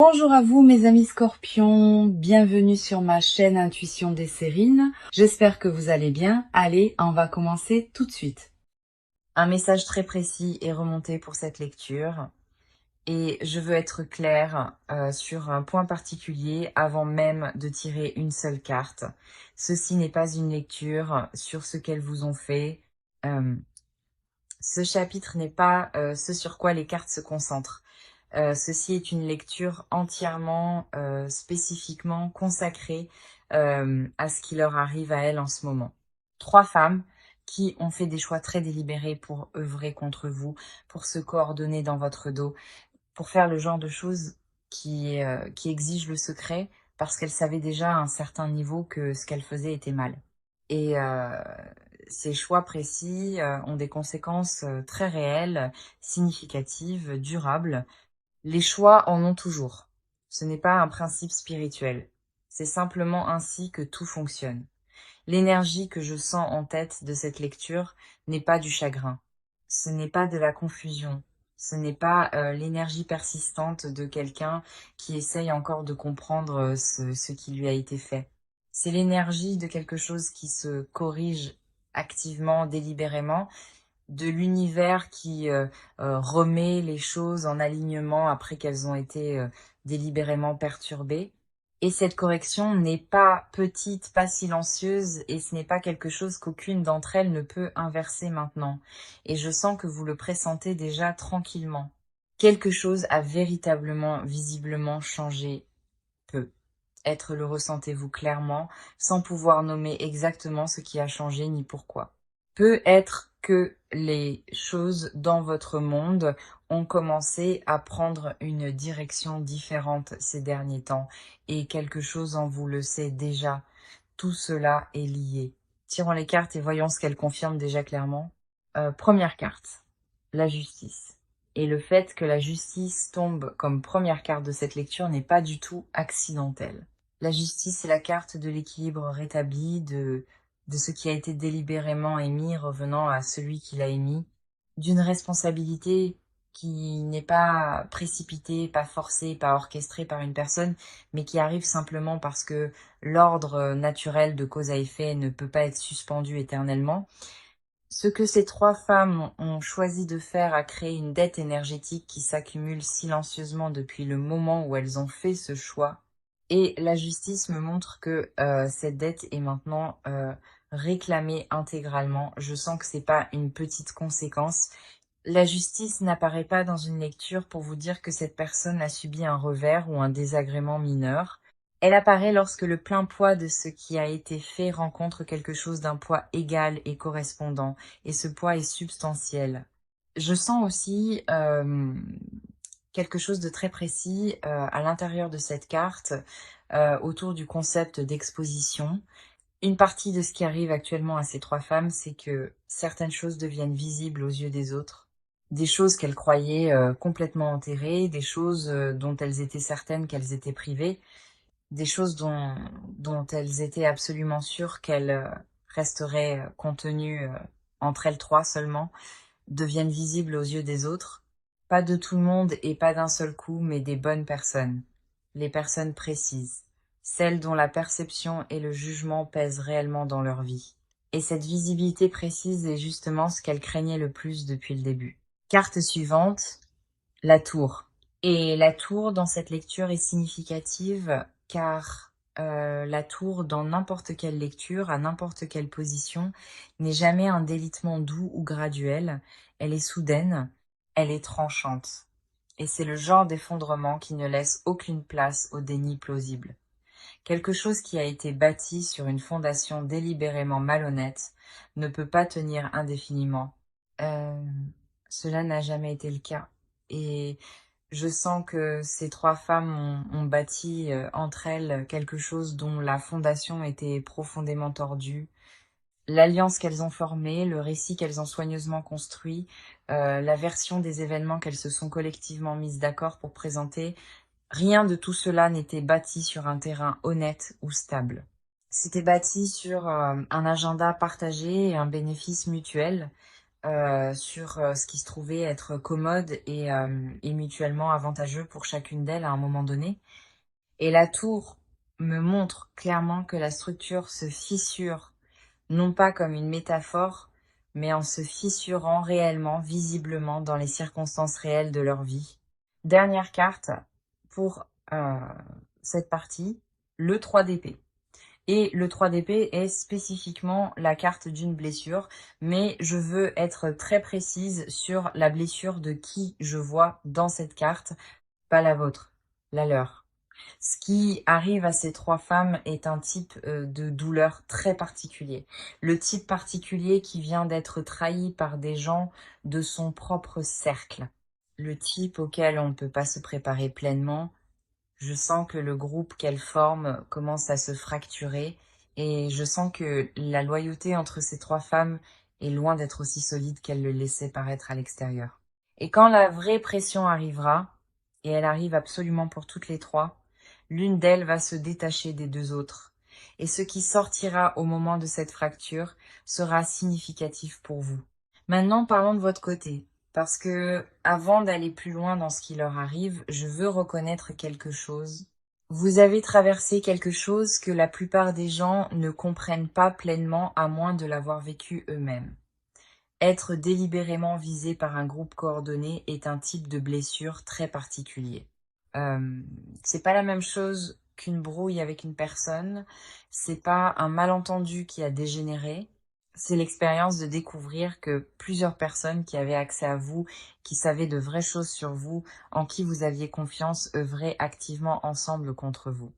Bonjour à vous mes amis scorpions, bienvenue sur ma chaîne Intuition des Sérines. J'espère que vous allez bien. Allez, on va commencer tout de suite. Un message très précis est remonté pour cette lecture et je veux être claire sur un point particulier avant même de tirer une seule carte. Ceci n'est pas une lecture sur ce qu'elles vous ont fait. Ce chapitre n'est pas ce sur quoi les cartes se concentrent. Ceci est une lecture entièrement, spécifiquement consacrée à ce qui leur arrive à elles en ce moment. 3 femmes qui ont fait des choix très délibérés pour œuvrer contre vous, pour se coordonner dans votre dos, pour faire le genre de choses qui exigent le secret parce qu'elles savaient déjà à un certain niveau que ce qu'elles faisaient était mal. Et ces choix précis ont des conséquences très réelles, significatives, durables. Les choix en ont toujours. Ce n'est pas un principe spirituel. C'est simplement ainsi que tout fonctionne. L'énergie que je sens en tête de cette lecture n'est pas du chagrin. Ce n'est pas de la confusion. Ce n'est pas l'énergie persistante de quelqu'un qui essaye encore de comprendre ce qui lui a été fait. C'est l'énergie de quelque chose qui se corrige activement, délibérément, de l'univers qui remet les choses en alignement après qu'elles ont été délibérément perturbées. Et cette correction n'est pas petite, pas silencieuse, et ce n'est pas quelque chose qu'aucune d'entre elles ne peut inverser maintenant. Et je sens que vous le pressentez déjà tranquillement. Quelque chose a véritablement, visiblement changé peu. Être le ressentez-vous clairement, sans pouvoir nommer exactement ce qui a changé ni pourquoi. Peut être que les choses dans votre monde ont commencé à prendre une direction différente ces derniers temps et quelque chose en vous le sait déjà. Tout cela est lié. Tirons les cartes et voyons ce qu'elles confirment déjà clairement. Première carte, la justice. Et le fait que la justice tombe comme première carte de cette lecture n'est pas du tout accidentel. La justice est la carte de l'équilibre rétabli, de ce qui a été délibérément émis revenant à celui qui l'a émis, d'une responsabilité qui n'est pas précipitée, pas forcée, pas orchestrée par une personne, mais qui arrive simplement parce que l'ordre naturel de cause à effet ne peut pas être suspendu éternellement. Ce que ces 3 femmes ont choisi de faire a créé une dette énergétique qui s'accumule silencieusement depuis le moment où elles ont fait ce choix. Et la justice me montre que cette dette est maintenant réclamée intégralement. Je sens que c'est pas une petite conséquence. La justice n'apparaît pas dans une lecture pour vous dire que cette personne a subi un revers ou un désagrément mineur. Elle apparaît lorsque le plein poids de ce qui a été fait rencontre quelque chose d'un poids égal et correspondant, et ce poids est substantiel. Je sens aussi quelque chose de très précis à l'intérieur de cette carte, autour du concept d'exposition. Une partie de ce qui arrive actuellement à ces 3 femmes, c'est que certaines choses deviennent visibles aux yeux des autres. Des choses qu'elles croyaient complètement enterrées, des choses dont elles étaient certaines qu'elles étaient privées, des choses dont elles étaient absolument sûres qu'elles resteraient contenues entre elles 3 seulement, deviennent visibles aux yeux des autres. Pas de tout le monde et pas d'un seul coup, mais des bonnes personnes. Les personnes précises. Celles dont la perception et le jugement pèsent réellement dans leur vie. Et cette visibilité précise est justement ce qu'elles craignaient le plus depuis le début. Carte suivante, la tour. Et la tour dans cette lecture est significative car la tour dans n'importe quelle lecture, à n'importe quelle position, n'est jamais un délitement doux ou graduel. Elle est soudaine, elle est tranchante. Et c'est le genre d'effondrement qui ne laisse aucune place au déni plausible. Quelque chose qui a été bâti sur une fondation délibérément malhonnête ne peut pas tenir indéfiniment. Cela n'a jamais été le cas. Et je sens que ces 3 femmes ont bâti entre elles quelque chose dont la fondation était profondément tordue. L'alliance qu'elles ont formée, le récit qu'elles ont soigneusement construit, la version des événements qu'elles se sont collectivement mises d'accord pour présenter, rien de tout cela n'était bâti sur un terrain honnête ou stable. C'était bâti sur un agenda partagé et un bénéfice mutuel. sur ce qui se trouvait être commode et mutuellement avantageux pour chacune d'elles à un moment donné. Et la tour me montre clairement que la structure se fissure, non pas comme une métaphore, mais en se fissurant réellement, visiblement, dans les circonstances réelles de leur vie. Dernière carte pour cette partie, le 3 d'épée. Et le 3 d'épée est spécifiquement la carte d'une blessure, mais je veux être très précise sur la blessure de qui je vois dans cette carte, pas la vôtre, la leur. Ce qui arrive à ces trois femmes est un type de douleur très particulier. Le type particulier qui vient d'être trahi par des gens de son propre cercle. Le type auquel on ne peut pas se préparer pleinement. Je sens que le groupe qu'elles forment commence à se fracturer et je sens que la loyauté entre ces trois femmes est loin d'être aussi solide qu'elle le laissait paraître à l'extérieur. Et quand la vraie pression arrivera, et elle arrive absolument pour toutes les trois, l'une d'elles va se détacher des deux autres. Et ce qui sortira au moment de cette fracture sera significatif pour vous. Maintenant, parlons de votre côté. Parce que, avant d'aller plus loin dans ce qui leur arrive, je veux reconnaître quelque chose. Vous avez traversé quelque chose que la plupart des gens ne comprennent pas pleinement à moins de l'avoir vécu eux-mêmes. Être délibérément visé par un groupe coordonné est un type de blessure très particulier. C'est pas la même chose qu'une brouille avec une personne, c'est pas un malentendu qui a dégénéré, c'est l'expérience de découvrir que plusieurs personnes qui avaient accès à vous, qui savaient de vraies choses sur vous, en qui vous aviez confiance, œuvraient activement ensemble contre vous.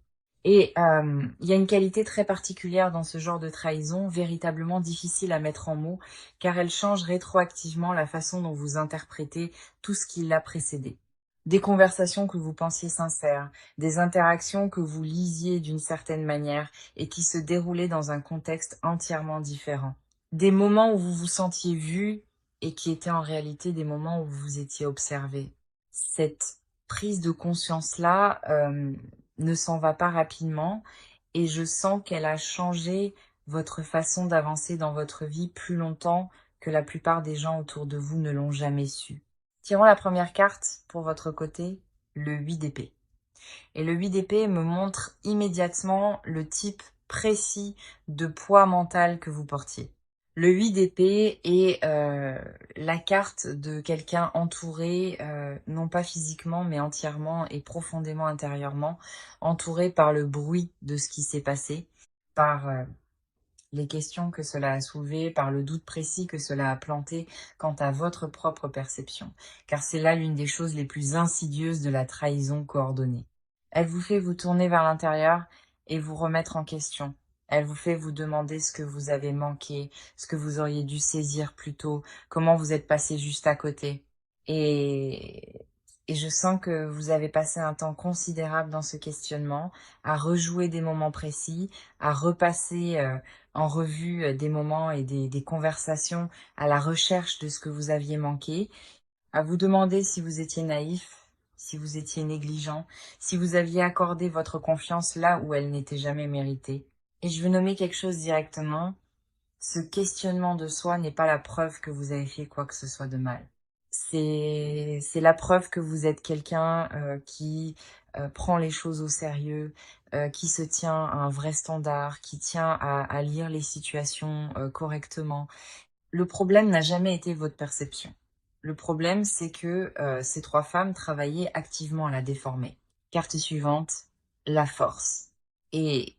Et il y a une qualité très particulière dans ce genre de trahison, véritablement difficile à mettre en mots, car elle change rétroactivement la façon dont vous interprétez tout ce qui l'a précédé. Des conversations que vous pensiez sincères, des interactions que vous lisiez d'une certaine manière et qui se déroulaient dans un contexte entièrement différent. Des moments où vous vous sentiez vu et qui étaient en réalité des moments où vous vous étiez observé. Cette prise de conscience-là ne s'en va pas rapidement et je sens qu'elle a changé votre façon d'avancer dans votre vie plus longtemps que la plupart des gens autour de vous ne l'ont jamais su. Tirons la première carte pour votre côté, le 8 d'épée. Et le 8 d'épée me montre immédiatement le type précis de poids mental que vous portiez. Le 8 d'épée est la carte de quelqu'un entouré, non pas physiquement, mais entièrement et profondément intérieurement, entouré par le bruit de ce qui s'est passé, par les questions que cela a soulevées, par le doute précis que cela a planté quant à votre propre perception. Car c'est là l'une des choses les plus insidieuses de la trahison coordonnée. Elle vous fait vous tourner vers l'intérieur et vous remettre en question. Elle vous fait vous demander ce que vous avez manqué, ce que vous auriez dû saisir plus tôt, comment vous êtes passé juste à côté. Et je sens que vous avez passé un temps considérable dans ce questionnement, à rejouer des moments précis, à repasser en revue des moments et des conversations à la recherche de ce que vous aviez manqué, à vous demander si vous étiez naïf, si vous étiez négligent, si vous aviez accordé votre confiance là où elle n'était jamais méritée. Et je veux nommer quelque chose directement. Ce questionnement de soi n'est pas la preuve que vous avez fait quoi que ce soit de mal. C'est la preuve que vous êtes quelqu'un qui prend les choses au sérieux, qui se tient à un vrai standard, qui tient à lire les situations correctement. Le problème n'a jamais été votre perception. Le problème, c'est que ces trois femmes travaillaient activement à la déformer. Carte suivante, la force. Et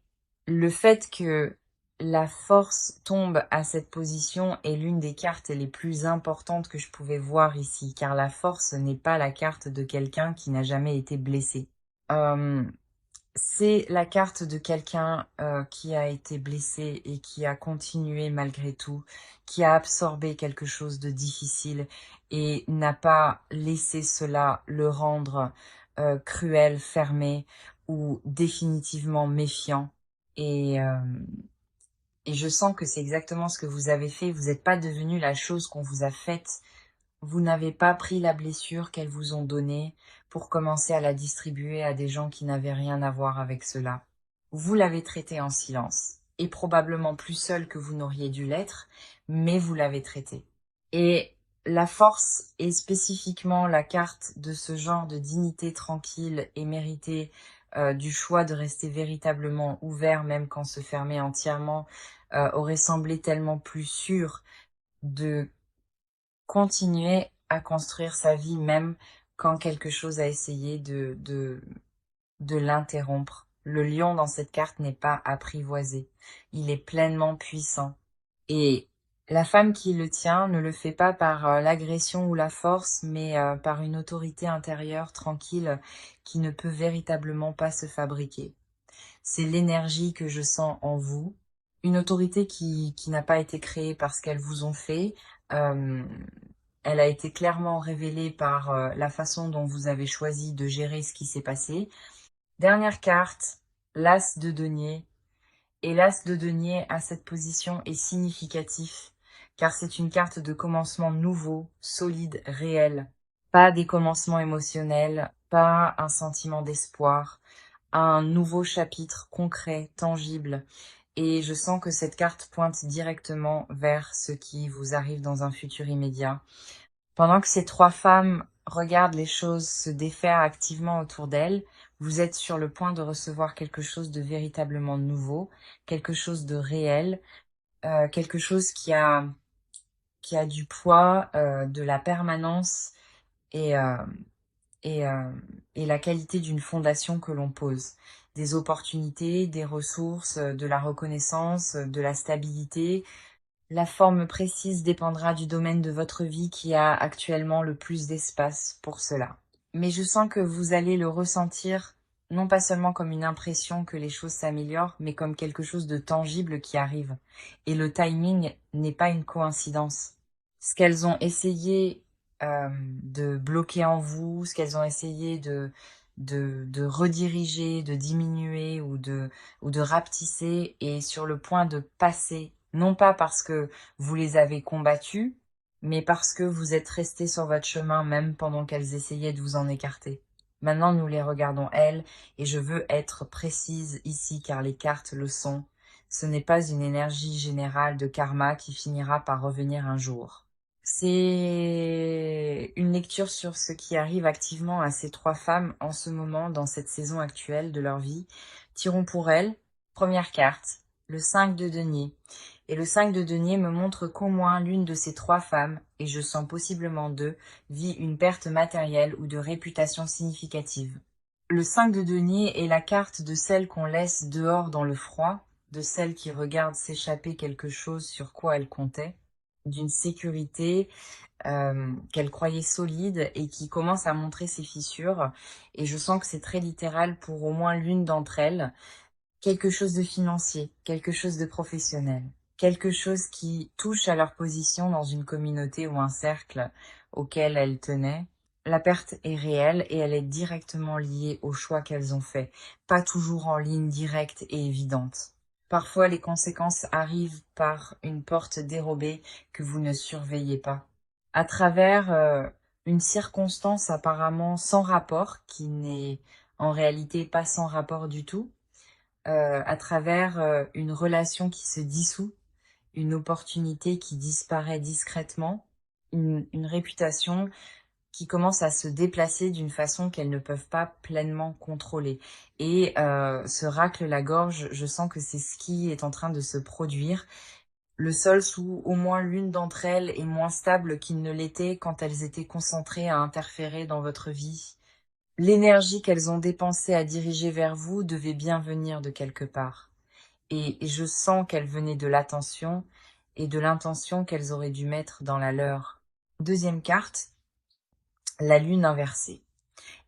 le fait que la force tombe à cette position est l'une des cartes les plus importantes que je pouvais voir ici, car la force n'est pas la carte de quelqu'un qui n'a jamais été blessé. C'est la carte de quelqu'un qui a été blessé et qui a continué malgré tout, qui a absorbé quelque chose de difficile et n'a pas laissé cela le rendre cruel, fermé ou définitivement méfiant. Et je sens que c'est exactement ce que vous avez fait. Vous n'êtes pas devenu la chose qu'on vous a faite. Vous n'avez pas pris la blessure qu'elles vous ont donnée pour commencer à la distribuer à des gens qui n'avaient rien à voir avec cela. Vous l'avez traitée en silence, et probablement plus seul que vous n'auriez dû l'être, mais vous l'avez traitée. Et la force est spécifiquement la carte de ce genre de dignité tranquille et méritée, du choix de rester véritablement ouvert, même quand se fermer entièrement aurait semblé tellement plus sûr, de continuer à construire sa vie même quand quelque chose a essayé de l'interrompre. Le lion dans cette carte n'est pas apprivoisé, il est pleinement puissant. Et la femme qui le tient ne le fait pas par l'agression ou la force, mais par une autorité intérieure tranquille qui ne peut véritablement pas se fabriquer. C'est l'énergie que je sens en vous, une autorité qui n'a pas été créée parce qu'elles vous ont fait. Euh, Elle a été clairement révélée par la façon dont vous avez choisi de gérer ce qui s'est passé. Dernière carte, l'As de denier. Et l'As de denier à cette position est significatif, car c'est une carte de commencement nouveau, solide, réel. Pas des commencements émotionnels, pas un sentiment d'espoir, un nouveau chapitre concret, tangible. Et je sens que cette carte pointe directement vers ce qui vous arrive dans un futur immédiat. Pendant que ces trois femmes regardent les choses se défaire activement autour d'elles, vous êtes sur le point de recevoir quelque chose de véritablement nouveau, quelque chose de réel, quelque chose qui a du poids, de la permanence et, euh, et, euh, et la qualité d'une fondation que l'on pose. Des opportunités, des ressources, de la reconnaissance, de la stabilité. La forme précise dépendra du domaine de votre vie qui a actuellement le plus d'espace pour cela. Mais je sens que vous allez le ressentir non pas seulement comme une impression que les choses s'améliorent, mais comme quelque chose de tangible qui arrive. Et le timing n'est pas une coïncidence. Ce qu'elles ont essayé de bloquer en vous, ce qu'elles ont essayé de rediriger, de diminuer ou de rapetisser est sur le point de passer, non pas parce que vous les avez combattues, mais parce que vous êtes resté sur votre chemin même pendant qu'elles essayaient de vous en écarter. Maintenant, nous les regardons elles, et je veux être précise ici car les cartes le sont. Ce n'est pas une énergie générale de karma qui finira par revenir un jour. C'est une lecture sur ce qui arrive activement à ces trois femmes en ce moment dans cette saison actuelle de leur vie. Tirons pour elles. Première carte, le 5 de denier. Et le 5 de denier me montre qu'au moins l'une de ces trois femmes, et je sens possiblement deux, vit une perte matérielle ou de réputation significative. Le 5 de denier est la carte de celle qu'on laisse dehors dans le froid, de celle qui regarde s'échapper quelque chose sur quoi elle comptait, d'une sécurité qu'elle croyait solide et qui commence à montrer ses fissures. Et je sens que c'est très littéral pour au moins l'une d'entre elles. Quelque chose de financier, quelque chose de professionnel, quelque chose qui touche à leur position dans une communauté ou un cercle auquel elles tenaient. La perte est réelle et elle est directement liée au choix qu'elles ont fait, pas toujours en ligne directe et évidente. Parfois, les conséquences arrivent par une porte dérobée que vous ne surveillez pas. À travers une circonstance apparemment sans rapport, qui n'est en réalité pas sans rapport du tout, à travers une relation qui se dissout, une opportunité qui disparaît discrètement, une réputation qui commence à se déplacer d'une façon qu'elles ne peuvent pas pleinement contrôler. Et se racle la gorge, je sens que c'est ce qui est en train de se produire. Le sol sous au moins l'une d'entre elles est moins stable qu'il ne l'était quand elles étaient concentrées à interférer dans votre vie. L'énergie qu'elles ont dépensée à diriger vers vous devait bien venir de quelque part. Et je sens qu'elle venait de l'attention et de l'intention qu'elles auraient dû mettre dans la leur. Deuxième carte, la lune inversée.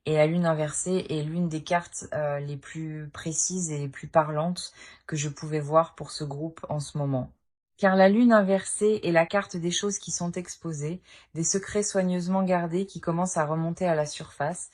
Et la lune inversée est l'une des cartes les plus précises et les plus parlantes que je pouvais voir pour ce groupe en ce moment. Car la lune inversée est la carte des choses qui sont exposées, des secrets soigneusement gardés qui commencent à remonter à la surface,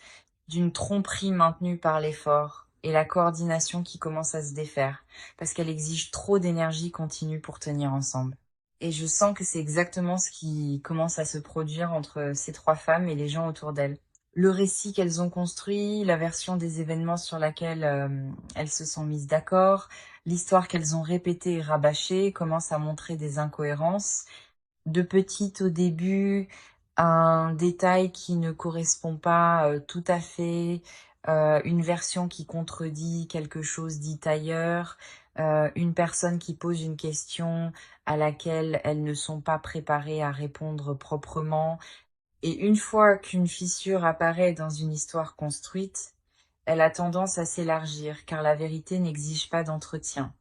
d'une tromperie maintenue par l'effort et la coordination qui commence à se défaire, parce qu'elle exige trop d'énergie continue pour tenir ensemble. Et je sens que c'est exactement ce qui commence à se produire entre ces trois femmes et les gens autour d'elles. Le récit qu'elles ont construit, la version des événements sur laquelle elles se sont mises d'accord, l'histoire qu'elles ont répétée et rabâchée commence à montrer des incohérences, de petite au début, un détail qui ne correspond pas tout à fait, une version qui contredit quelque chose dit ailleurs, une personne qui pose une question à laquelle elles ne sont pas préparées à répondre proprement. Et une fois qu'une fissure apparaît dans une histoire construite, elle a tendance à s'élargir, car la vérité n'exige pas d'entretien.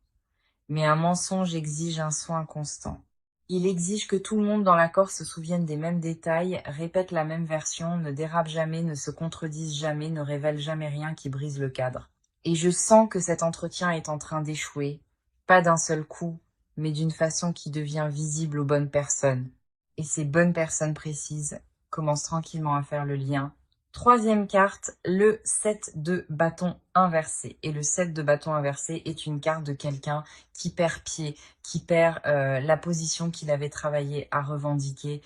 Mais un mensonge exige un soin constant. Il exige que tout le monde dans l'accord se souvienne des mêmes détails, répète la même version, ne dérape jamais, ne se contredise jamais, ne révèle jamais rien qui brise le cadre. Et je sens que cet entretien est en train d'échouer, pas d'un seul coup, mais d'une façon qui devient visible aux bonnes personnes. Et ces bonnes personnes précises commencent tranquillement à faire le lien. Troisième carte, le 7 de bâton inversé. Et le 7 de bâton inversé est une carte de quelqu'un qui perd pied, qui perd la position qu'il avait travaillé à revendiquer,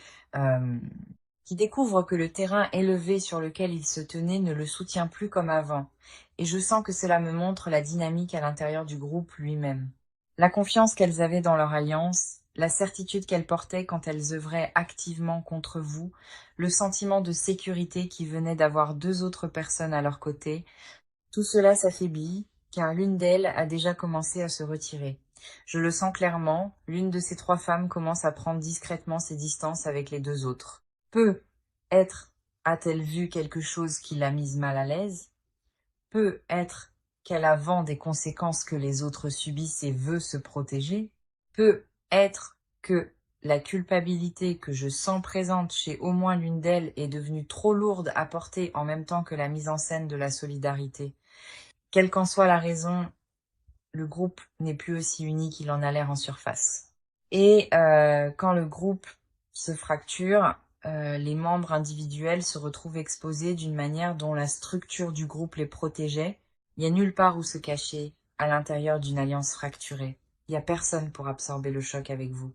qui découvre que le terrain élevé sur lequel il se tenait ne le soutient plus comme avant. Et je sens que cela me montre la dynamique à l'intérieur du groupe lui-même. La confiance qu'elles avaient dans leur alliance, la certitude qu'elles portaient quand elles œuvraient activement contre vous, le sentiment de sécurité qui venait d'avoir deux autres personnes à leur côté, tout cela s'affaiblit, car l'une d'elles a déjà commencé à se retirer. Je le sens clairement, l'une de ces trois femmes commence à prendre discrètement ses distances avec les deux autres. Peut-être a-t-elle vu quelque chose qui l'a mise mal à l'aise? Peut-être qu'elle a vent des conséquences que les autres subissent et veut se protéger? Peut-être que la culpabilité que je sens présente chez au moins l'une d'elles est devenue trop lourde à porter en même temps que la mise en scène de la solidarité. Quelle qu'en soit la raison, le groupe n'est plus aussi uni qu'il en a l'air en surface. Et quand le groupe se fracture, les membres individuels se retrouvent exposés d'une manière dont la structure du groupe les protégeait. Il n'y a nulle part où se cacher à l'intérieur d'une alliance fracturée. Il n'y a personne pour absorber le choc avec vous.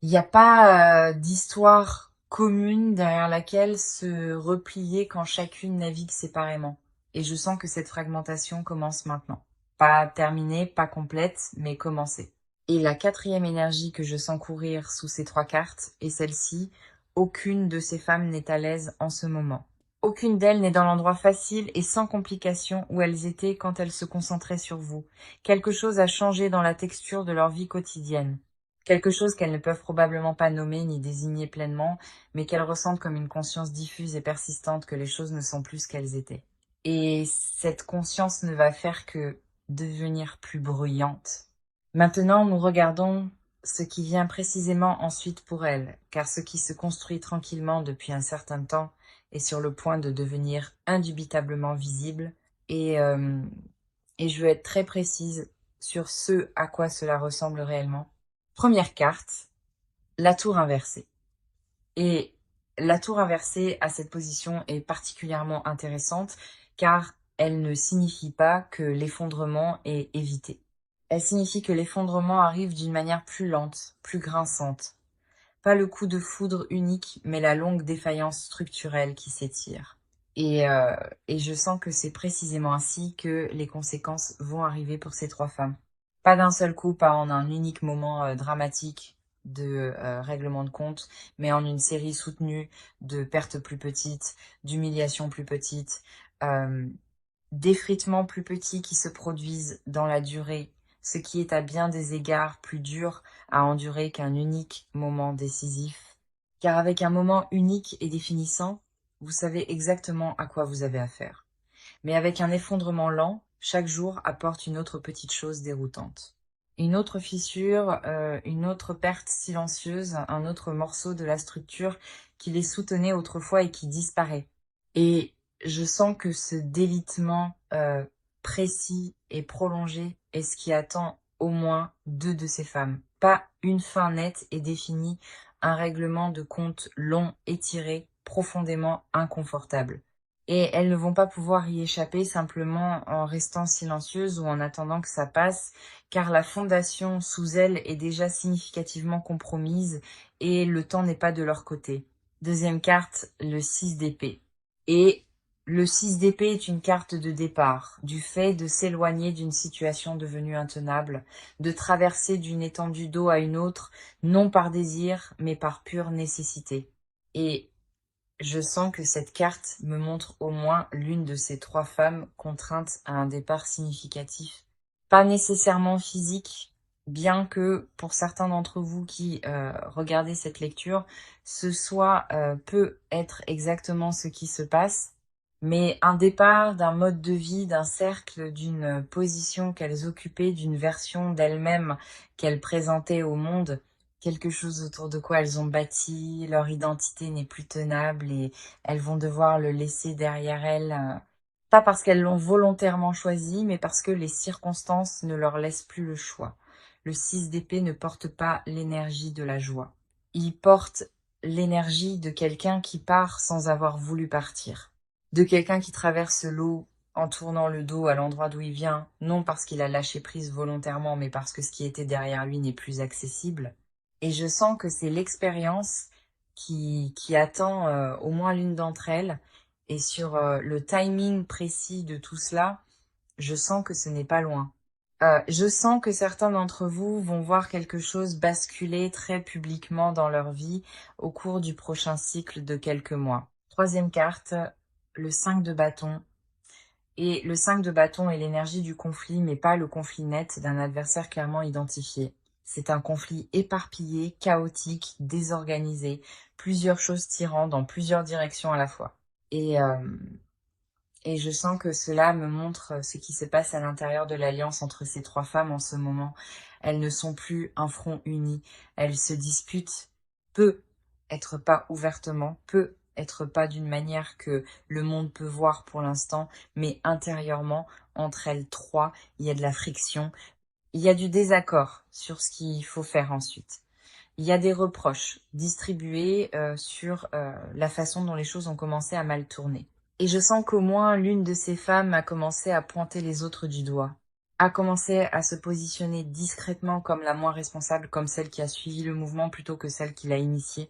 Il n'y a pas d'histoire commune derrière laquelle se replier quand chacune navigue séparément. Et je sens que cette fragmentation commence maintenant. Pas terminée, pas complète, mais commencée. Et la quatrième énergie que je sens courir sous ces trois cartes est celle-ci. Aucune de ces femmes n'est à l'aise en ce moment. Aucune d'elles n'est dans l'endroit facile et sans complications où elles étaient quand elles se concentraient sur vous. Quelque chose a changé dans la texture de leur vie quotidienne. Quelque chose qu'elles ne peuvent probablement pas nommer ni désigner pleinement, mais qu'elles ressentent comme une conscience diffuse et persistante que les choses ne sont plus ce qu'elles étaient. Et cette conscience ne va faire que devenir plus bruyante. Maintenant, nous regardons ce qui vient précisément ensuite pour elles, car ce qui se construit tranquillement depuis un certain temps est sur le point de devenir indubitablement visible, et je veux être très précise sur ce à quoi cela ressemble réellement. Première carte, la tour inversée. Et la tour inversée à cette position est particulièrement intéressante car elle ne signifie pas que l'effondrement est évité. Elle signifie que l'effondrement arrive d'une manière plus lente, plus grinçante. Pas le coup de foudre unique, mais la longue défaillance structurelle qui s'étire. Et je sens que c'est précisément ainsi que les conséquences vont arriver pour ces trois femmes. Pas d'un seul coup, pas en un unique moment dramatique de règlement de compte, mais en une série soutenue de pertes plus petites, d'humiliations plus petites, d'effritements plus petits qui se produisent dans la durée, ce qui est à bien des égards plus dur à endurer qu'un unique moment décisif. Car avec un moment unique et définissant, vous savez exactement à quoi vous avez affaire. Mais avec un effondrement lent, chaque jour apporte une autre petite chose déroutante. Une autre fissure, une autre perte silencieuse, un autre morceau de la structure qui les soutenait autrefois et qui disparaît. Et je sens que ce délitement précis et prolongé est ce qui attend au moins deux de ces femmes. Pas une fin nette et définie, un règlement de compte long, étiré, profondément inconfortable. Et elles ne vont pas pouvoir y échapper simplement en restant silencieuses ou en attendant que ça passe, car la fondation sous elles est déjà significativement compromise et le temps n'est pas de leur côté. Deuxième carte, le 6 d'épée. Et Le 6 d'épée est une carte de départ, du fait de s'éloigner d'une situation devenue intenable, de traverser d'une étendue d'eau à une autre, non par désir, mais par pure nécessité. Et je sens que cette carte me montre au moins l'une de ces 3 femmes contraintes à un départ significatif. Pas nécessairement physique, bien que pour certains d'entre vous qui regardez cette lecture, ce soit peut être exactement ce qui se passe, mais un départ d'un mode de vie, d'un cercle, d'une position qu'elles occupaient, d'une version d'elles-mêmes qu'elles présentaient au monde, quelque chose autour de quoi elles ont bâti, leur identité n'est plus tenable et elles vont devoir le laisser derrière elles, pas parce qu'elles l'ont volontairement choisi, mais parce que les circonstances ne leur laissent plus le choix. Le 6 d'épée ne porte pas l'énergie de la joie. Il porte l'énergie de quelqu'un qui part sans avoir voulu partir. De quelqu'un qui traverse l'eau en tournant le dos à l'endroit d'où il vient, non parce qu'il a lâché prise volontairement, mais parce que ce qui était derrière lui n'est plus accessible. Et je sens que c'est l'expérience qui attend au moins l'une d'entre elles. Et sur le timing précis de tout cela, je sens que ce n'est pas loin. Je sens que certains d'entre vous vont voir quelque chose basculer très publiquement dans leur vie au cours du prochain cycle de quelques mois. Troisième carte, le 5 de bâton. Et le 5 de bâton est l'énergie du conflit, mais pas le conflit net d'un adversaire clairement identifié. C'est un conflit éparpillé, chaotique, désorganisé, plusieurs choses tirant dans plusieurs directions à la fois. Et je sens que cela me montre ce qui se passe à l'intérieur de l'alliance entre ces 3 femmes en ce moment. Elles ne sont plus un front uni, elles se disputent, peut être pas ouvertement, peut être pas d'une manière que le monde peut voir pour l'instant, mais intérieurement, entre elles 3, il y a de la friction, il y a du désaccord sur ce qu'il faut faire ensuite. Il y a des reproches distribués sur la façon dont les choses ont commencé à mal tourner. Et je sens qu'au moins l'une de ces femmes a commencé à pointer les autres du doigt, a commencé à se positionner discrètement comme la moins responsable, comme celle qui a suivi le mouvement plutôt que celle qui l'a initié.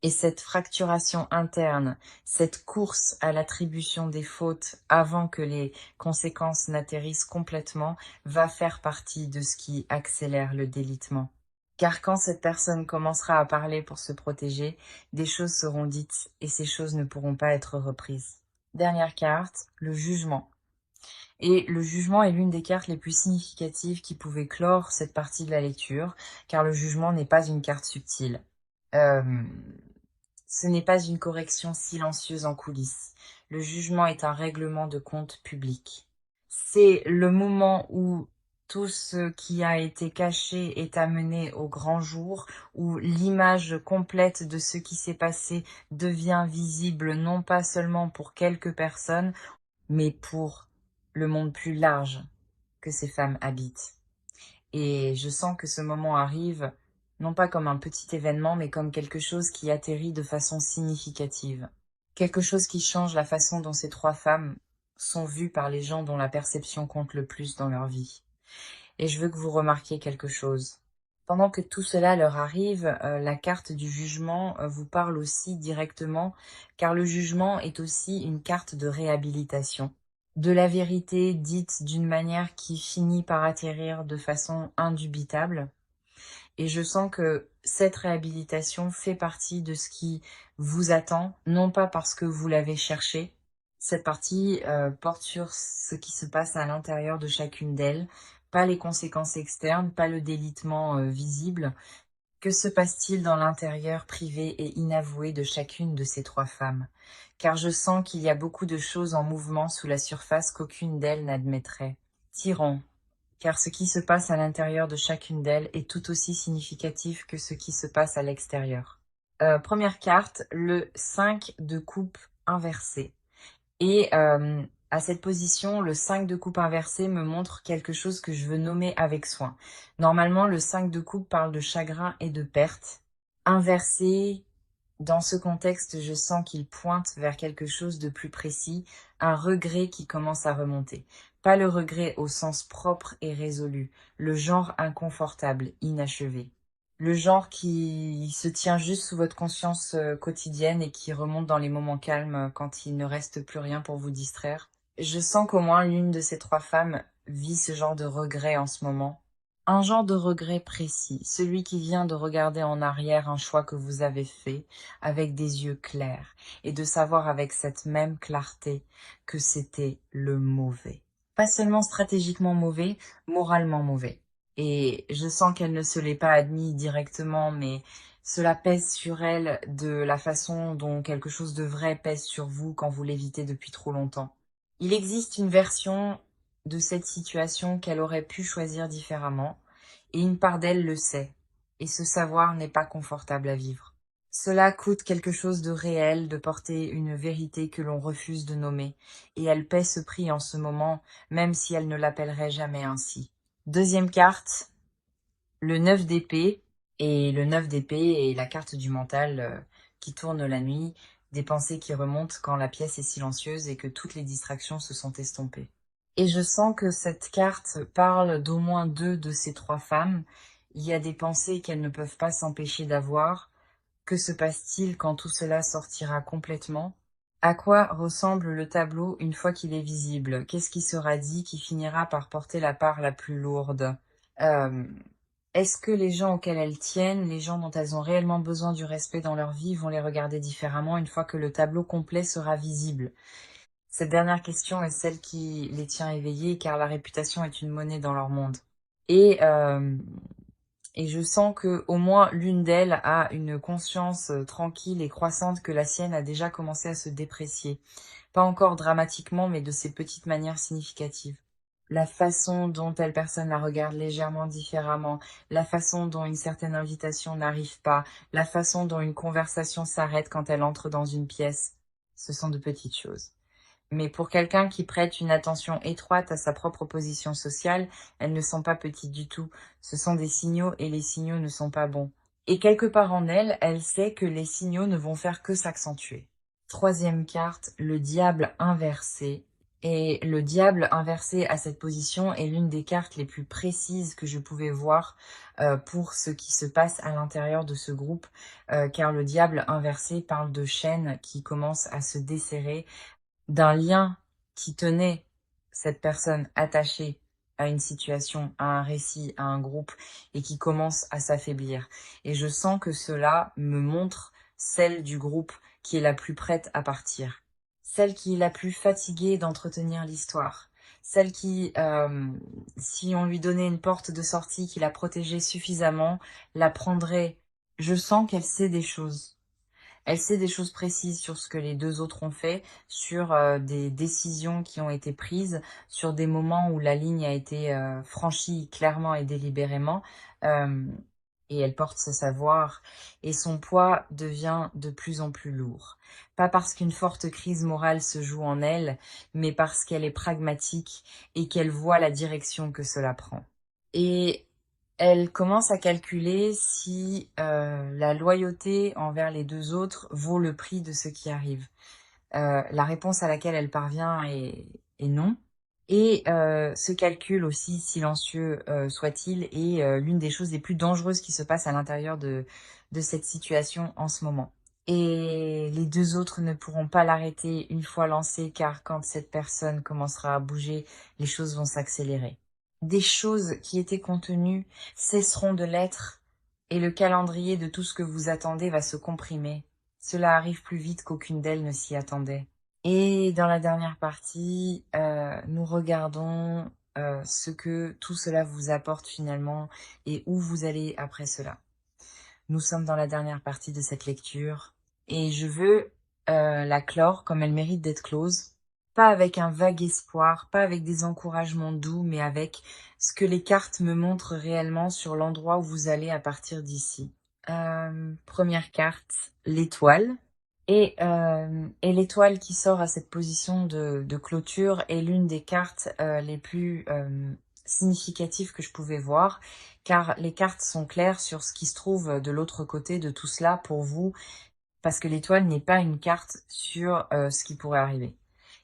Et cette fracturation interne, cette course à l'attribution des fautes avant que les conséquences n'atterrissent complètement, va faire partie de ce qui accélère le délitement. Car quand cette personne commencera à parler pour se protéger, des choses seront dites et ces choses ne pourront pas être reprises. Dernière carte, le jugement. Et le jugement est l'une des cartes les plus significatives qui pouvait clore cette partie de la lecture, car le jugement n'est pas une carte subtile. Ce n'est pas une correction silencieuse en coulisses. Le jugement est un règlement de compte public. C'est le moment où tout ce qui a été caché est amené au grand jour, où l'image complète de ce qui s'est passé devient visible non pas seulement pour quelques personnes, mais pour le monde plus large que ces femmes habitent. Et je sens que ce moment arrive, non pas comme un petit événement, mais comme quelque chose qui atterrit de façon significative. Quelque chose qui change la façon dont ces 3 femmes sont vues par les gens dont la perception compte le plus dans leur vie. Et je veux que vous remarquiez quelque chose. Pendant que tout cela leur arrive, la carte du jugement vous parle aussi directement, car le jugement est aussi une carte de réhabilitation. De la vérité dite d'une manière qui finit par atterrir de façon indubitable. Et je sens que cette réhabilitation fait partie de ce qui vous attend, non pas parce que vous l'avez cherché. Cette partie porte sur ce qui se passe à l'intérieur de chacune d'elles, pas les conséquences externes, pas le délitement visible. Que se passe-t-il dans l'intérieur privé et inavoué de chacune de ces 3 femmes? Car je sens qu'il y a beaucoup de choses en mouvement sous la surface qu'aucune d'elles n'admettrait. Tirons, car ce qui se passe à l'intérieur de chacune d'elles est tout aussi significatif que ce qui se passe à l'extérieur. Première carte, le 5 de coupe inversé. Et à cette position, le 5 de coupe inversé me montre quelque chose que je veux nommer avec soin. Normalement, le 5 de coupe parle de chagrin et de perte. Inversé, dans ce contexte, je sens qu'il pointe vers quelque chose de plus précis, un regret qui commence à remonter. Pas le regret au sens propre et résolu, le genre inconfortable, inachevé. Le genre qui se tient juste sous votre conscience quotidienne et qui remonte dans les moments calmes quand il ne reste plus rien pour vous distraire. Je sens qu'au moins l'une de ces trois femmes vit ce genre de regret en ce moment. Un genre de regret précis, celui qui vient de regarder en arrière un choix que vous avez fait avec des yeux clairs et de savoir avec cette même clarté que c'était le mauvais. Pas seulement stratégiquement mauvais, moralement mauvais. Et je sens qu'elle ne se l'est pas admis directement, mais cela pèse sur elle de la façon dont quelque chose de vrai pèse sur vous quand vous l'évitez depuis trop longtemps. Il existe une version de cette situation qu'elle aurait pu choisir différemment, et une part d'elle le sait, et ce savoir n'est pas confortable à vivre. Cela coûte quelque chose de réel de porter une vérité que l'on refuse de nommer, et elle paie ce prix en ce moment, même si elle ne l'appellerait jamais ainsi. Deuxième carte, le 9 d'épée, et le 9 d'épée est la carte du mental qui tourne la nuit, des pensées qui remontent quand la pièce est silencieuse et que toutes les distractions se sont estompées. Et je sens que cette carte parle d'au moins deux de ces trois femmes. Il y a des pensées qu'elles ne peuvent pas s'empêcher d'avoir. Que se passe-t-il quand tout cela sortira complètement? À quoi ressemble le tableau une fois qu'il est visible? Qu'est-ce qui sera dit qui finira par porter la part la plus lourde? Euh, Est-ce que les gens auxquels elles tiennent, les gens dont elles ont réellement besoin du respect dans leur vie, vont les regarder différemment une fois que le tableau complet sera visible? Cette dernière question est celle qui les tient éveillées, car la réputation est une monnaie dans leur monde. Et, euh, et je sens que au moins l'une d'elles a une conscience tranquille et croissante que la sienne a déjà commencé à se déprécier. Pas encore dramatiquement, mais de ces petites manières significatives. La façon dont telle personne la regarde légèrement différemment, la façon dont une certaine invitation n'arrive pas, la façon dont une conversation s'arrête quand elle entre dans une pièce, ce sont de petites choses. Mais pour quelqu'un qui prête une attention étroite à sa propre position sociale, elles ne sont pas petites du tout. Ce sont des signaux et les signaux ne sont pas bons. Et quelque part en elle, elle sait que les signaux ne vont faire que s'accentuer. Troisième carte, le diable inversé. Et le diable inversé à cette position est l'une des cartes les plus précises que je pouvais voir pour ce qui se passe à l'intérieur de ce groupe, car le diable inversé parle de chaînes qui commencent à se desserrer, d'un lien qui tenait cette personne attachée à une situation, à un récit, à un groupe, et qui commence à s'affaiblir. Et je sens que cela me montre celle du groupe qui est la plus prête à partir, celle qui est la plus fatiguée d'entretenir l'histoire, celle qui, si on lui donnait une porte de sortie qui la protégeait suffisamment, la prendrait. Je sens qu'elle sait des choses. Elle sait des choses précises sur ce que les deux autres ont fait, sur des décisions qui ont été prises, sur des moments où la ligne a été franchie clairement et délibérément. euh, et elle porte ce savoir, et son poids devient de plus en plus lourd. Pas parce qu'une forte crise morale se joue en elle, mais parce qu'elle est pragmatique et qu'elle voit la direction que cela prend. Et elle commence à calculer si la loyauté envers les deux autres vaut le prix de ce qui arrive. La réponse à laquelle elle parvient est non. Et ce calcul, aussi silencieux soit-il, est l'une des choses les plus dangereuses qui se passent à l'intérieur de cette situation en ce moment. Et les deux autres ne pourront pas l'arrêter une fois lancée, car quand cette personne commencera à bouger, les choses vont s'accélérer. Des choses qui étaient contenues cesseront de l'être, et le calendrier de tout ce que vous attendez va se comprimer. Cela arrive plus vite qu'aucune d'elles ne s'y attendait. Et dans la dernière partie, nous regardons ce que tout cela vous apporte finalement et où vous allez après cela. Nous sommes dans la dernière partie de cette lecture et je veux la clore comme elle mérite d'être close. Pas avec un vague espoir, pas avec des encouragements doux, mais avec ce que les cartes me montrent réellement sur l'endroit où vous allez à partir d'ici. Première carte, l'étoile. Et l'étoile qui sort à cette position de clôture est l'une des cartes les plus significatives que je pouvais voir, car les cartes sont claires sur ce qui se trouve de l'autre côté de tout cela pour vous, parce que l'étoile n'est pas une carte sur ce qui pourrait arriver.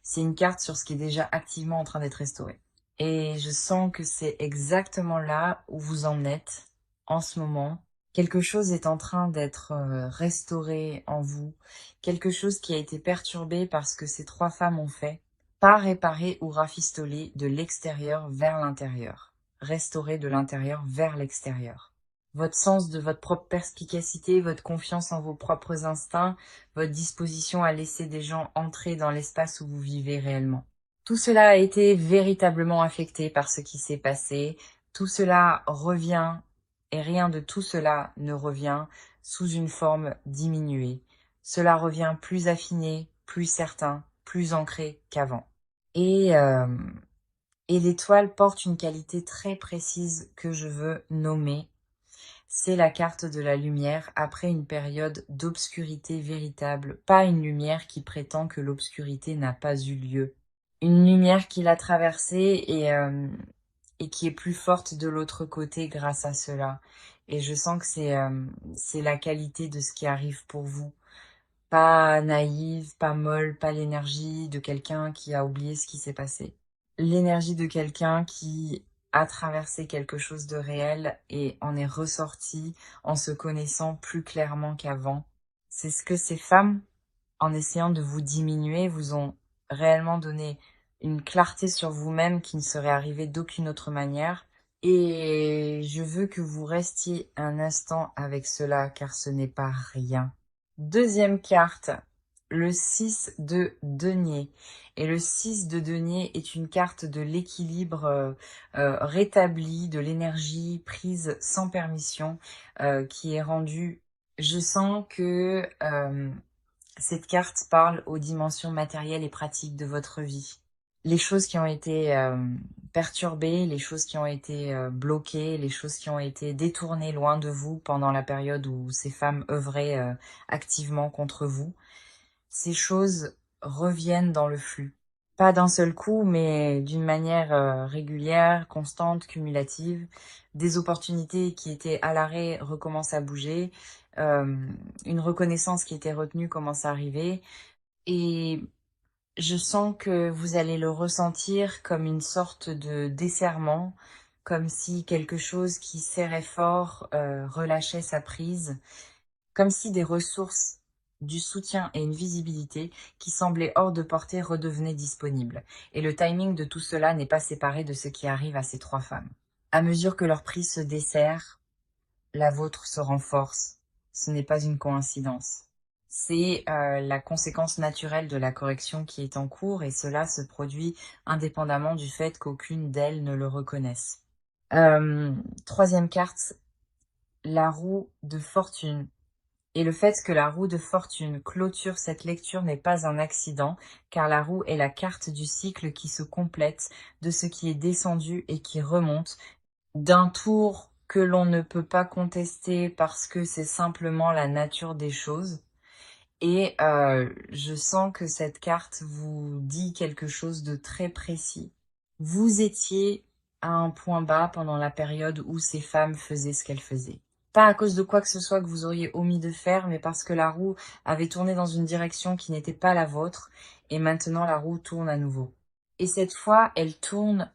C'est une carte sur ce qui est déjà activement en train d'être restauré. Et je sens que c'est exactement là où vous en êtes en ce moment. Quelque chose est en train d'être restauré en vous, quelque chose qui a été perturbé par ce que ces trois femmes ont fait, pas réparé ou rafistolé de l'extérieur vers l'intérieur, restauré de l'intérieur vers l'extérieur. Votre sens de votre propre perspicacité, votre confiance en vos propres instincts, votre disposition à laisser des gens entrer dans l'espace où vous vivez réellement. Tout cela a été véritablement affecté par ce qui s'est passé. Tout cela revient, et rien de tout cela ne revient sous une forme diminuée. Cela revient plus affiné, plus certain, plus ancré qu'avant. Et l'étoile porte une qualité très précise que je veux nommer. C'est la carte de la lumière après une période d'obscurité véritable, pas une lumière qui prétend que l'obscurité n'a pas eu lieu. Une lumière qui l'a traversée et qui est plus forte de l'autre côté grâce à cela. Et je sens que c'est la qualité de ce qui arrive pour vous. Pas naïve, pas molle, pas l'énergie de quelqu'un qui a oublié ce qui s'est passé. L'énergie de quelqu'un qui a traversé quelque chose de réel et en est ressorti en se connaissant plus clairement qu'avant. C'est ce que ces femmes, en essayant de vous diminuer, vous ont réellement donné une clarté sur vous-même qui ne serait arrivée d'aucune autre manière. Et je veux que vous restiez un instant avec cela, car ce n'est pas rien. Deuxième carte, le 6 de denier. Et le 6 de denier est une carte de l'équilibre rétabli, de l'énergie prise sans permission, qui est rendue. Je sens que cette carte parle aux dimensions matérielles et pratiques de votre vie. Les choses qui ont été perturbées, les choses qui ont été bloquées, les choses qui ont été détournées loin de vous pendant la période où ces femmes œuvraient activement contre vous, ces choses reviennent dans le flux. Pas d'un seul coup, mais d'une manière régulière, constante, cumulative. Des opportunités qui étaient à l'arrêt recommencent à bouger. Une reconnaissance qui était retenue commence à arriver. Et je sens que vous allez le ressentir comme une sorte de desserrement, comme si quelque chose qui serrait fort relâchait sa prise, comme si des ressources, du soutien et une visibilité qui semblaient hors de portée redevenaient disponibles. Et le timing de tout cela n'est pas séparé de ce qui arrive à ces trois femmes. À mesure que leur prise se dessert, la vôtre se renforce. Ce n'est pas une coïncidence. C'est la conséquence naturelle de la correction qui est en cours et cela se produit indépendamment du fait qu'aucune d'elles ne le reconnaisse. Troisième carte, la roue de fortune. Et le fait que la roue de fortune clôture cette lecture n'est pas un accident, car la roue est la carte du cycle qui se complète, de ce qui est descendu et qui remonte, d'un tour que l'on ne peut pas contester parce que c'est simplement la nature des choses. Et je sens que cette carte vous dit quelque chose de très précis. Vous étiez à un point bas pendant la période où ces femmes faisaient ce qu'elles faisaient. Pas à cause de quoi que ce soit que vous auriez omis de faire, mais parce que la roue avait tourné dans une direction qui n'était pas la vôtre, et maintenant la roue tourne à nouveau. Et cette fois, elle tourne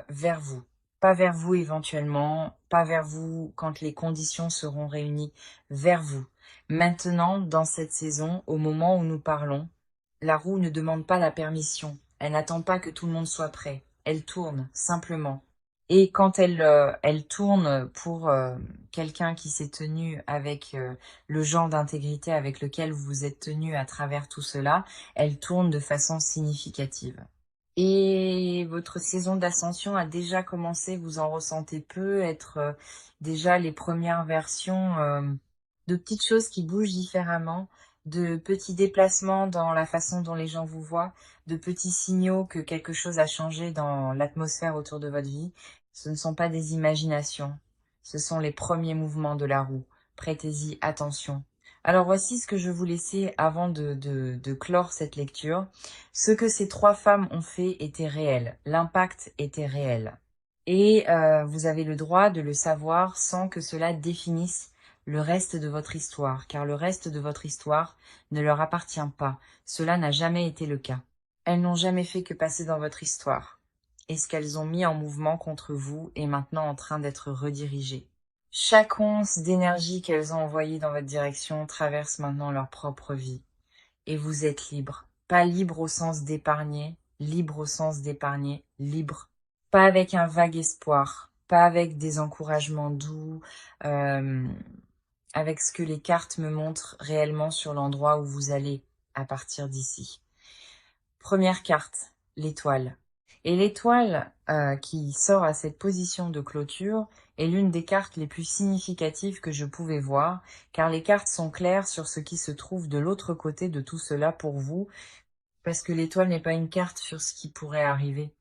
vers vous. Pas vers vous éventuellement, pas vers vous quand les conditions seront réunies, vers vous. Maintenant, dans cette saison, au moment où nous parlons, la roue ne demande pas la permission. Elle n'attend pas que tout le monde soit prêt. Elle tourne, simplement. Et quand elle tourne pour quelqu'un qui s'est tenu avec le genre d'intégrité avec lequel vous vous êtes tenu à travers tout cela, elle tourne de façon significative. Et votre saison d'ascension a déjà commencé, vous en ressentez peu, être déjà les premières versions de petites choses qui bougent différemment, de petits déplacements dans la façon dont les gens vous voient, de petits signaux que quelque chose a changé dans l'atmosphère autour de votre vie. Ce ne sont pas des imaginations, ce sont les premiers mouvements de la roue. Prêtez-y attention. Alors voici ce que je vous laissais avant de clore cette lecture. Ce que ces trois femmes ont fait était réel, l'impact était réel. Et vous avez le droit de le savoir sans que cela définisse le reste de votre histoire, car le reste de votre histoire ne leur appartient pas. Cela n'a jamais été le cas. Elles n'ont jamais fait que passer dans votre histoire. Et ce qu'elles ont mis en mouvement contre vous est maintenant en train d'être redirigé. Chaque once d'énergie qu'elles ont envoyée dans votre direction traverse maintenant leur propre vie. Et vous êtes libre. Pas libre au sens d'épargner, libre au sens d'épargner, libre. Pas avec un vague espoir, pas avec des encouragements doux, euh, avec ce que les cartes me montrent réellement sur l'endroit où vous allez à partir d'ici. Première carte, l'étoile. Et l'étoile qui sort à cette position de clôture est l'une des cartes les plus significatives que je pouvais voir, car les cartes sont claires sur ce qui se trouve de l'autre côté de tout cela pour vous, parce que l'étoile n'est pas une carte sur ce qui pourrait arriver,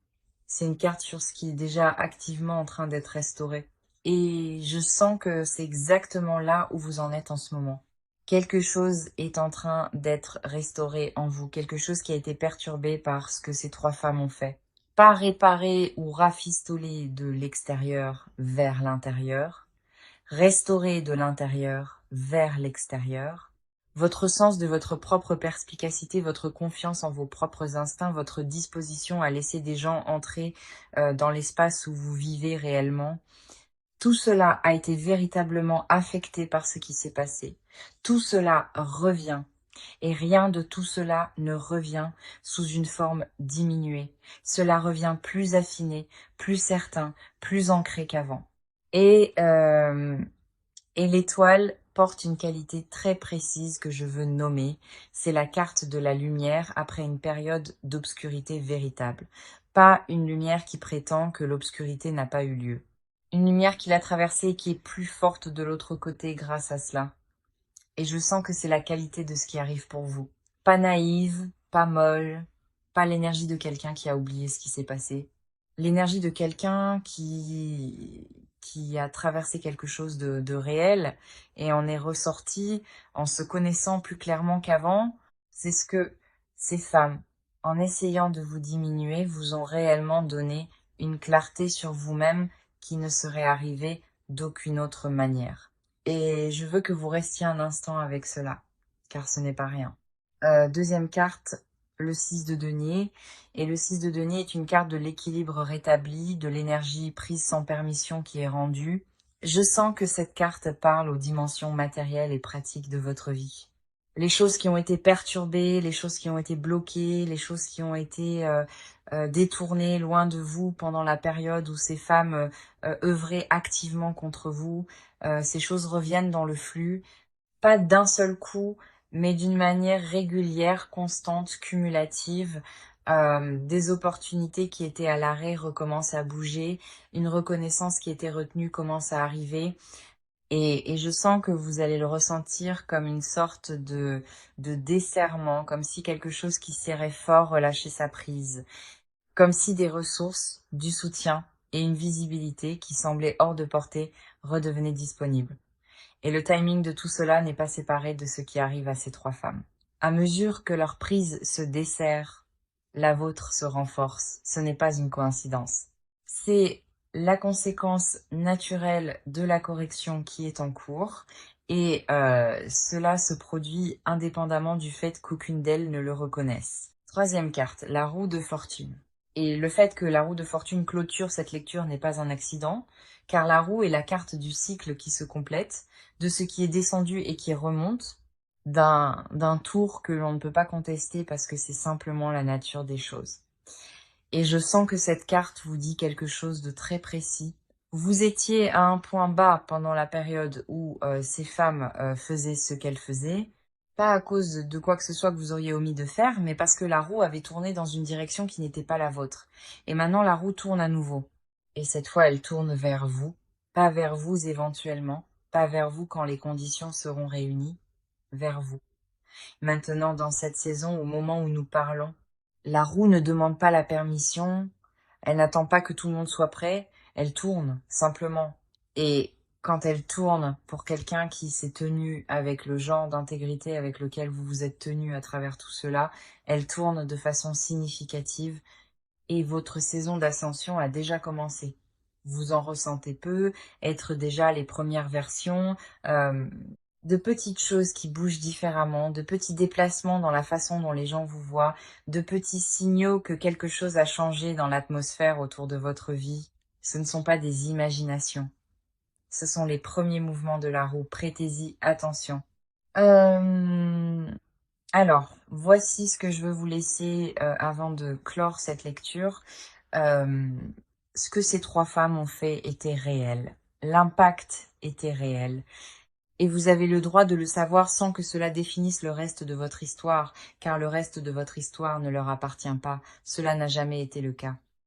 c'est une carte sur ce qui est déjà activement en train d'être restauré. Et je sens que c'est exactement là où vous en êtes en ce moment. Quelque chose est en train d'être restauré en vous, quelque chose qui a été perturbé par ce que ces trois femmes ont fait. Pas réparé ou rafistolé de l'extérieur vers l'intérieur, restauré de l'intérieur vers l'extérieur. Votre sens de votre propre perspicacité, votre confiance en vos propres instincts, votre disposition à laisser des gens entrer dans l'espace où vous vivez réellement, tout cela a été véritablement affecté par ce qui s'est passé. Tout cela revient. Et rien de tout cela ne revient sous une forme diminuée. Cela revient plus affiné, plus certain, plus ancré qu'avant. Et, euh, et l'étoile porte une qualité très précise que je veux nommer. C'est la carte de la lumière après une période d'obscurité véritable. Pas une lumière qui prétend que l'obscurité n'a pas eu lieu. Une lumière qui l'a traversée et qui est plus forte de l'autre côté grâce à cela. Et je sens que c'est la qualité de ce qui arrive pour vous. Pas naïve, pas molle, pas l'énergie de quelqu'un qui a oublié ce qui s'est passé. L'énergie de quelqu'un qui a traversé quelque chose de réel et en est ressorti en se connaissant plus clairement qu'avant. C'est ce que ces femmes, en essayant de vous diminuer, vous ont réellement donné une clarté sur vous-même qui ne serait arrivée d'aucune autre manière. Et je veux que vous restiez un instant avec cela, car ce n'est pas rien. Deuxième carte, le 6 de denier. Et le 6 de denier est une carte de l'équilibre rétabli, de l'énergie prise sans permission qui est rendue. Je sens que cette carte parle aux dimensions matérielles et pratiques de votre vie. Les choses qui ont été perturbées, les choses qui ont été bloquées, les choses qui ont été détournées loin de vous pendant la période où ces femmes œuvraient activement contre vous, ces choses reviennent dans le flux, pas d'un seul coup, mais d'une manière régulière, constante, cumulative. Des opportunités qui étaient à l'arrêt recommencent à bouger, une reconnaissance qui était retenue commence à arriver. Et je sens que vous allez le ressentir comme une sorte de desserrement, comme si quelque chose qui serrait fort relâchait sa prise, comme si des ressources, du soutien et une visibilité qui semblaient hors de portée redevenaient disponibles. Et le timing de tout cela n'est pas séparé de ce qui arrive à ces trois femmes. À mesure que leur prise se desserre, la vôtre se renforce. Ce n'est pas une coïncidence. C'est la conséquence naturelle de la correction qui est en cours et cela se produit indépendamment du fait qu'aucune d'elles ne le reconnaisse. Troisième carte, la roue de fortune. Et le fait que la roue de fortune clôture cette lecture n'est pas un accident, car la roue est la carte du cycle qui se complète, de ce qui est descendu et qui remonte, d'un tour que l'on ne peut pas contester parce que c'est simplement la nature des choses. Et je sens que cette carte vous dit quelque chose de très précis. Vous étiez à un point bas pendant la période où ces femmes faisaient ce qu'elles faisaient, pas à cause de quoi que ce soit que vous auriez omis de faire, mais parce que la roue avait tourné dans une direction qui n'était pas la vôtre. Et maintenant, la roue tourne à nouveau. Et cette fois, elle tourne vers vous, pas vers vous éventuellement, pas vers vous quand les conditions seront réunies, vers vous. Maintenant, dans cette saison, au moment où nous parlons, la roue ne demande pas la permission, elle n'attend pas que tout le monde soit prêt, elle tourne, simplement. Et quand elle tourne pour quelqu'un qui s'est tenu avec le genre d'intégrité avec lequel vous vous êtes tenu à travers tout cela, elle tourne de façon significative et votre saison d'ascension a déjà commencé. Vous en ressentez peu, être déjà les premières versions, de petites choses qui bougent différemment, de petits déplacements dans la façon dont les gens vous voient, de petits signaux que quelque chose a changé dans l'atmosphère autour de votre vie. Ce ne sont pas des imaginations. Ce sont les premiers mouvements de la roue. Prêtez-y attention. Alors, voici ce que je veux vous laisser avant de clore cette lecture. Ce que ces trois femmes ont fait était réel. L'impact était réel. Et vous avez le droit de le savoir sans que cela définisse le reste de votre histoire, car le reste de votre histoire ne leur appartient pas. Cela n'a jamais été le cas.